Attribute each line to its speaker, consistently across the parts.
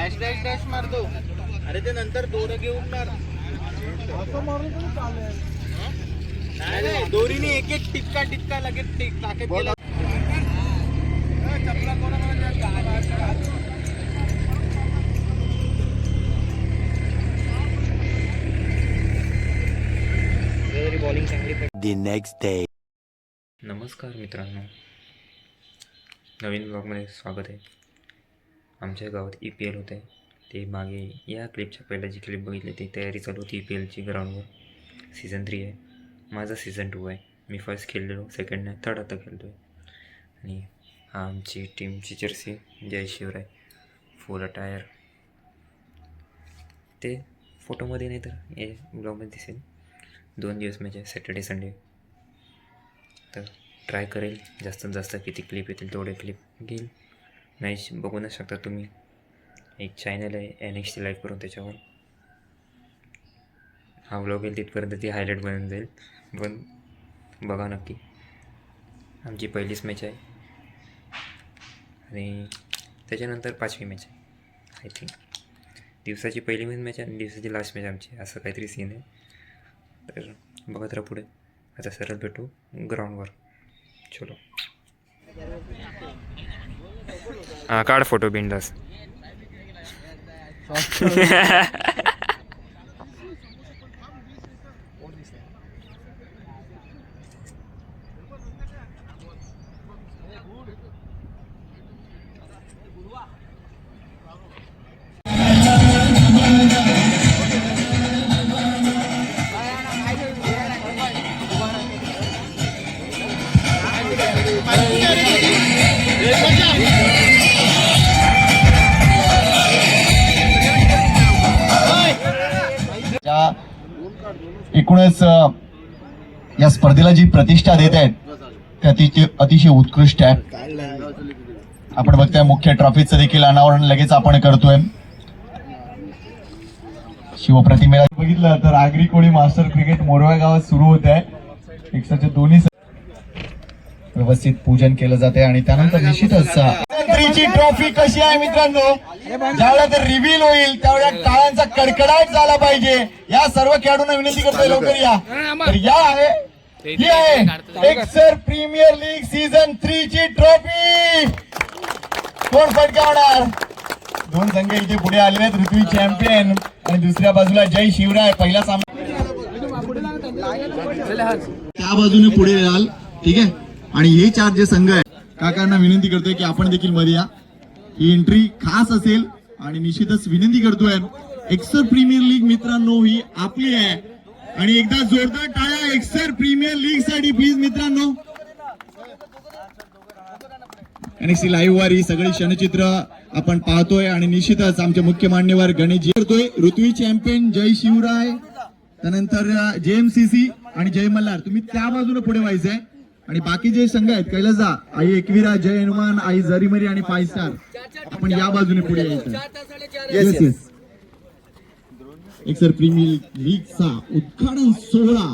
Speaker 1: Dash dash dash मारतो. अरे ते नंतर दोरं घेऊन मार. नाही दोरीने एक एक टिक्का टिक्का लगेच टाकत गेला. चपला बॉलिंग चांगली.
Speaker 2: The next day.
Speaker 3: नमस्कार मित्रांनो, नवीन ब्लॉगमध्ये स्वागत आहे. आमच्या गावात EPL होत आहे. ते मागे या क्लिपच्या पहिल्या जी क्लिप बघितली ती तयारी चालू होती EPLची ग्राउंडवर. सीझन 3 आहे, माझा सीझन 2 आहे. मी फर्स्ट खेळलेलो, सेकंड नाही, थर्ड आता खेळतो आहे. आणि हा आमची टीमची जर्सी जय शिवराय फुल अटायर. ते फोटोमध्ये नाही तर या ब्लॉगमध्ये दिसेल. 2 दिवस म्हणजे सॅटर्डे संडे. तर ट्राय करेल जास्तीत जास्त किती क्लिप येतील तेवढे क्लिप घेईल. मॅच बघू न शकता तुम्ही. एक चॅनल आहे NXT लाईव्ह करून, त्याच्यावर हा व्लॉग येईल तिथपर्यंत ती हायलाईट बनून जाईल. पण बघा नक्की. आमची पहिलीच मॅच आहे आणि त्याच्यानंतर 5वी मॅच आहे आय थिंक. दिवसाची पहिली मॅच आहे आणि दिवसाची लास्ट मॅच आमची, असं काहीतरी सीन आहे. तर बघत राहा पुढे. आता सरळ भेटू ग्राउंडवर. चलो. हां, काढ फोटो बिंदास.
Speaker 4: एकूणच या स्पर्धेला जी प्रतिष्ठा देत आहेत ती अतिशय उत्कृष्ट आहे. आपण बघतोय मुख्य ट्रॉफीचं देखील अनावरण लगेच आपण करतोय. शिवप्रतिमेला बघितलं तर आगरी कोळी मास्टर क्रिकेट मोरवा गावात सुरू होत आहे. एकसाचे दोन्ही व्यवस्थित पूजन केलं जाते आणि त्यानंतर निश्चितच ट्रॉफी कशी आहे मित्रांनो, ज्यावेळेला ते रिव्हील होईल त्यावेळेला टाळ्यांचा कडकडाट झाला पाहिजे. या सर्व खेळाडूंना विनंती करतोय लवकर या. तर या आहे ही आहे एक्सर प्रीमियर लीग सीझन 3 ची ट्रॉफी. कोण फटकावणार? 2 संघ इथे पुढे आलेले आहेत. ऋत्वी चॅम्पियन आणि दुसऱ्या बाजूला जय शिवराय. पहिला सामना त्या बाजूने पुढे याल, ठीक आहे. आणि हे 4 जे संघ आहे, काकांना विनंती करतोय की आपण देखील मध्ये या. ही एंट्री खास असेल आणि निश्चितच विनंती करतोय. एक्सर प्रीमियर लीग मित्रांनो ही आपली आहे आणि एकदा जोरदार टाळ्या एक्सर प्रीमियर लीग साठी प्लीज मित्रांनो. NXT लाईव्ह वर ही सगळी क्षणचित्र आपण पाहतोय आणि निश्चितच आमचे मुख्य मान्यवर गणेशजी करतोय. ऋत्वी चॅम्पियन जय शिवराय, त्यानंतर JMCC आणि जय मल्हार. तुम्ही त्या बाजूने पुढे व्हायचंय आणि बाकी जे संघ आहेत कैलासा, आई एकविरा, जय हनुमान, आई जरीमरी आणि 5 स्टार आपण या बाजूने पुढे यायचं. Yes yes. एक्सर प्रीमियर लीगचा उद्घाटन सोहळा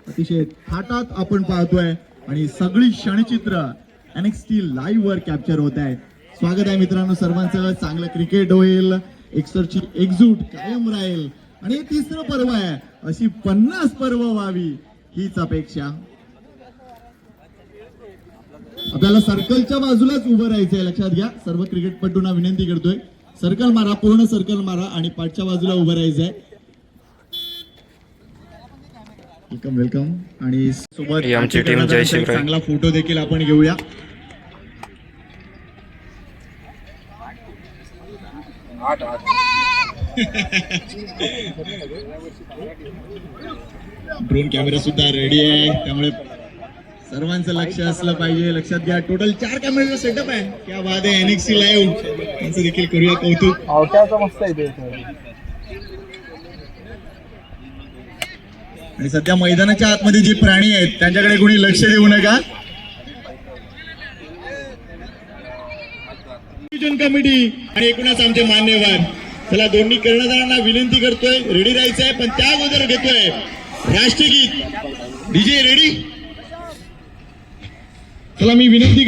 Speaker 4: अतिशय थाटात आपण पाहतोय आणि सगळी क्षणचित्र NXT लाईव्ह वर कॅप्चर होत आहे. स्वागत आहे मित्रांनो सर्वांचं. चांगलं क्रिकेट होईल, एक्सरची एकजूट कायम राहील आणि हे 3रं पर्व आहे. अशी 50 पर्व व्हावी हीच अपेक्षा. आपल्याला सर्कलच्या बाजूलाच उभं राहायचंय, लक्षात घ्या. सर्व क्रिकेटपटूंना विनंती करतोय सर्कल मारा, पूर्ण सर्कल मारा आणि पाठच्या बाजूला उभं राहायचंय. Welcome welcome. आणि सोबत
Speaker 3: आमची टीम जय शिवराय.
Speaker 4: चांगला फोटो देखील आपण घेऊया. ड्रोन कॅमेरा सुद्धा रेडी आहे, त्यामुळे सर्वांचं लक्ष असलं पाहिजे. लक्षात घ्या टोटल 4 कॅमेऱ्याचा सेटअप आहे. क्या बात आहे. NXT लाईव्ह त्यांचं देखील करूया कौतुक. आणि सध्या मैदानाच्या आतमध्ये जे प्राणी आहेत त्यांच्याकडे कोणी लक्ष देऊ नका. कमिटी आणि एकूणच आमचे मान्यवर. चला दोन्ही कर्णधारांना विनंती करतोय रेडी राहायचंय, पण त्या अगोदर घेतोय राष्ट्रगीत. DJ ready. चला मी विनंती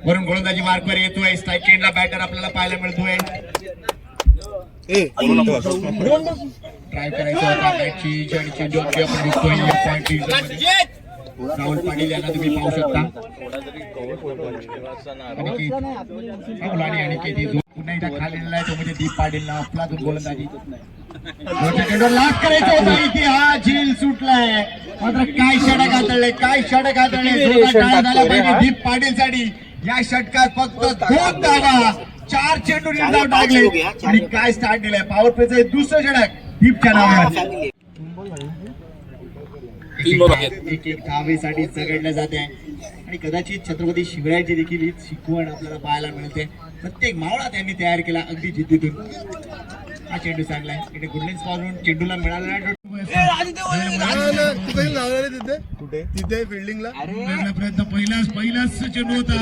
Speaker 4: वरून गोलंदाजी मार्कवर येतोय. स्ट्राईक एंडला बॅटर आपल्याला पाहायला मिळतोय. ट्राय करायचं होता मॅचची आणि चेंडू आपण बघतोय राहुल पाटील यांना तुम्ही पाहू शकता. पुन्हा एकदा खाल्लेला आहे तो म्हणजे दीप पाटीलला आपला दोन गोलंदाजी लास्ट करायचा होता इथे. हा झील सुटलाय मात्र काय षटक हाताळले, काय षटक हाताळले. झाला पाहिजे दीप पाटील साठी. या षटकात फक्त 2 धावा, 4 चेंडू निर्धाव टाकले आणि काय स्टार्ट दिलाय. पॉवर प्लेचं दुसरं षटक दीपच्या नावावर. एक धावेसाठी झगडलं जाते आणि कदाचित छत्रपती शिवरायांची देखील ही शिकवण आपल्याला पाहायला मिळते. प्रत्येक मावळा त्यांनी तयार केला अगदी जिद्दीतून. हा चेंडू चांगलाय इथे गुडलिन्स पासून चेंडूला मिळाला
Speaker 2: तिथे फिल्डिंगला
Speaker 4: प्रयत्न. पहिलाच चेंडू होता.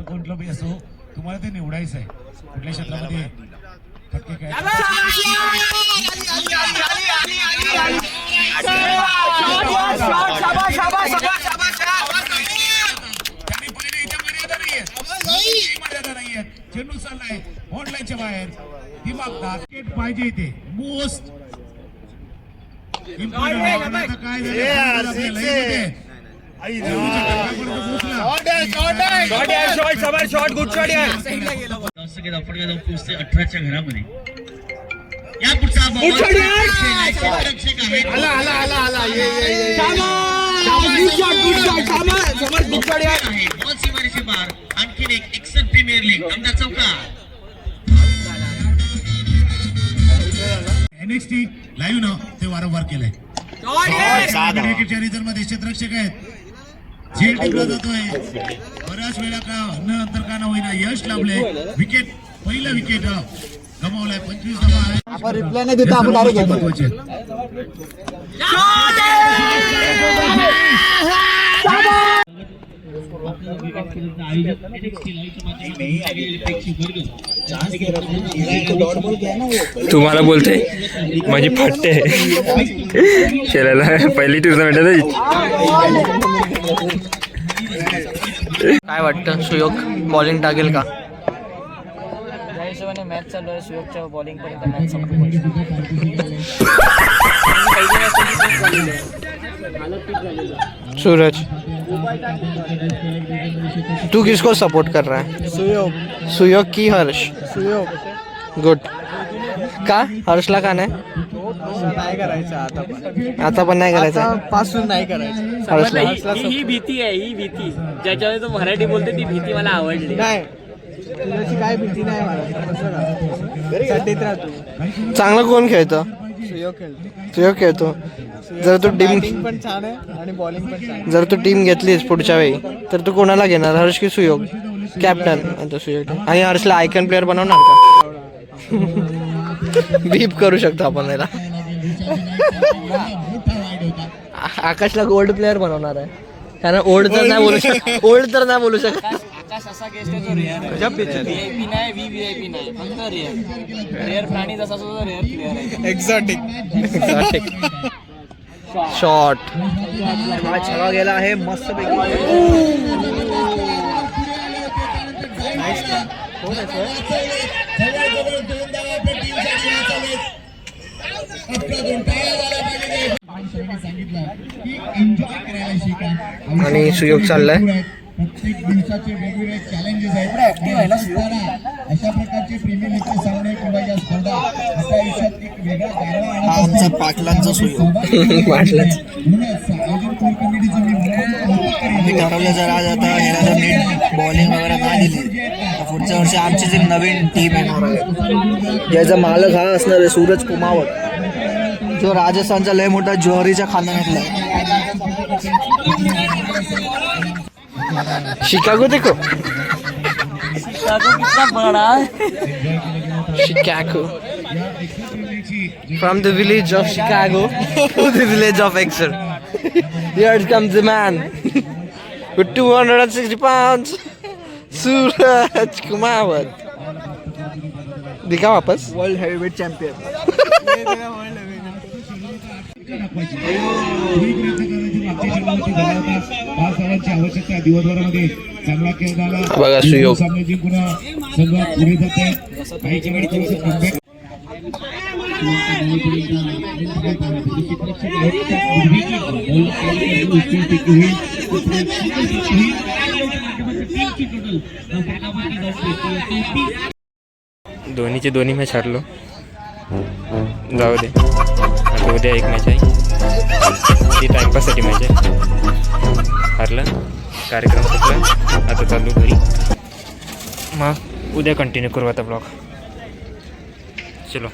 Speaker 4: कोणतं असो तुम्हाला ते निवडायचं आहे कुठल्या क्षेत्रामध्ये. चेंडू चाललाय ऑनलाईनच्या बाहेर. दिमाग पाहिजे इथे मोस्ट इम्पॉर्टंट. काय झालं 18च्या घरामध्ये. या पुढचा आणखीन एक एक्सन प्रीमियर लीग आमदार चौका. NXT लाईव्ह ना ते वारंवार केलंय. मध्ये क्षेत्ररक्षक आहेत. झेल टिकला जातोय बऱ्याच वेळा का न अंतर का ना होईना यश लाभले. विकेट पहिला विकेट गमावलाय. 25 धावा
Speaker 2: रिप्लाय नाही देता आपण डायरेक्ट
Speaker 3: तुम्हाला बोलते माझी फाटते खेळायला पहिली टुर्नामेंट.
Speaker 5: काय वाटतं सुयोग बॉलिंग टाकेल का?
Speaker 6: त्या हिशोबाने मॅच चालू आहे. सुयोगच्या बॉलिंग पर्यंत मॅच संपली.
Speaker 5: सूरज तू किसको सपोर्ट कर रहा है?
Speaker 2: सुयोग
Speaker 5: सुयोग की हर्ष?
Speaker 2: सुयोग
Speaker 5: गुड. का हर्षला का नाही?
Speaker 2: नाही करायचं
Speaker 5: आता पण नाही करायचं.
Speaker 2: पासून नाही करायचं.
Speaker 5: हर्षला
Speaker 6: ही भीती आहे. ही भीती ज्याच्यावर तो मराठी बोलते ती भीती मला आवडली.
Speaker 2: नाही तुझ्याची काय भीती नाही मला. सध्यात राहतो.
Speaker 5: चांगलं कोण खेळतं?
Speaker 2: सुयोग खेळतो.
Speaker 5: सुयोग खेळतो. जर तू टीम
Speaker 2: बॅटिंग पण छान आहे आणि बॉलिंग पण छान आहे.
Speaker 5: जर तू टीम घेतलीस पुढच्या वेळी तर तू कोणाला घेणार? हर्ष की सुयोग? कॅप्टन सुयोग. आणि हर्षला आयकन प्लेअर बनवणार का? बीप करू शकतो आपण याला. आकाशला गोल्ड प्लेअर बनवणार आहे कारण ओल्ड तर नाही बोलू शकत. ओल्ड तर नाही बोलू शकत.
Speaker 6: आकाश असा गेस्ट आहे जो रेअर VIP नाही VIP नाही फक्त रेअर प्राणी जसा तो रेअर प्लेअर आहे.
Speaker 2: एक्झॉटिक
Speaker 5: शॉट
Speaker 2: छवा गेला आहे मस्त पैकी.
Speaker 5: आणि सुयोग चाललाय.
Speaker 4: प्रत्येक दिवसाचे वेगवेगळे चॅलेंजेस आहेत. अशा प्रकारचे प्रीमियर लीगचे सामने किंवा या स्पर्धा आपल्या आयुष्यात एक वेगळा गारवा
Speaker 2: आमचा पाटलांचा सुयोग. मी ठरवलं जर आज आता ह्याला जर नीट बॉलिंग वगैरे नाही दिली तर पुढच्या वर्षी आमची जी नवीन टीम येणार आहे याचा मालक हा असणार आहे सूरज कुमावत जो राजस्थानचा लय मोठा जोहरीच्या खानदानातला आहे.
Speaker 5: शिकागो देखो
Speaker 6: कितना बड़ा
Speaker 5: Chicago from the village of Chicago to the village of Exeter. Here comes the man with 260 pounds, Suraj Kumawat. दिखा वापस.
Speaker 2: World heavyweight champion.
Speaker 7: आवश्यकता दिवसभरामध्ये चांगला खेळ झाला.
Speaker 5: बघा सुयोग.
Speaker 7: सामने जिंकून संघ पुढे जाते. काही खेळाडू थोडंसं comeback.
Speaker 3: दोन्हीचे दोन्ही मॅच हारलो. जाऊ दे, आता उद्या एक मॅच आहे, ती टाइमपाससाठी मॅच आहे. हारलं, कार्यक्रम संपला, आता चालू घरी. मग उद्या कंटिन्यू करू आता ब्लॉग. चलो.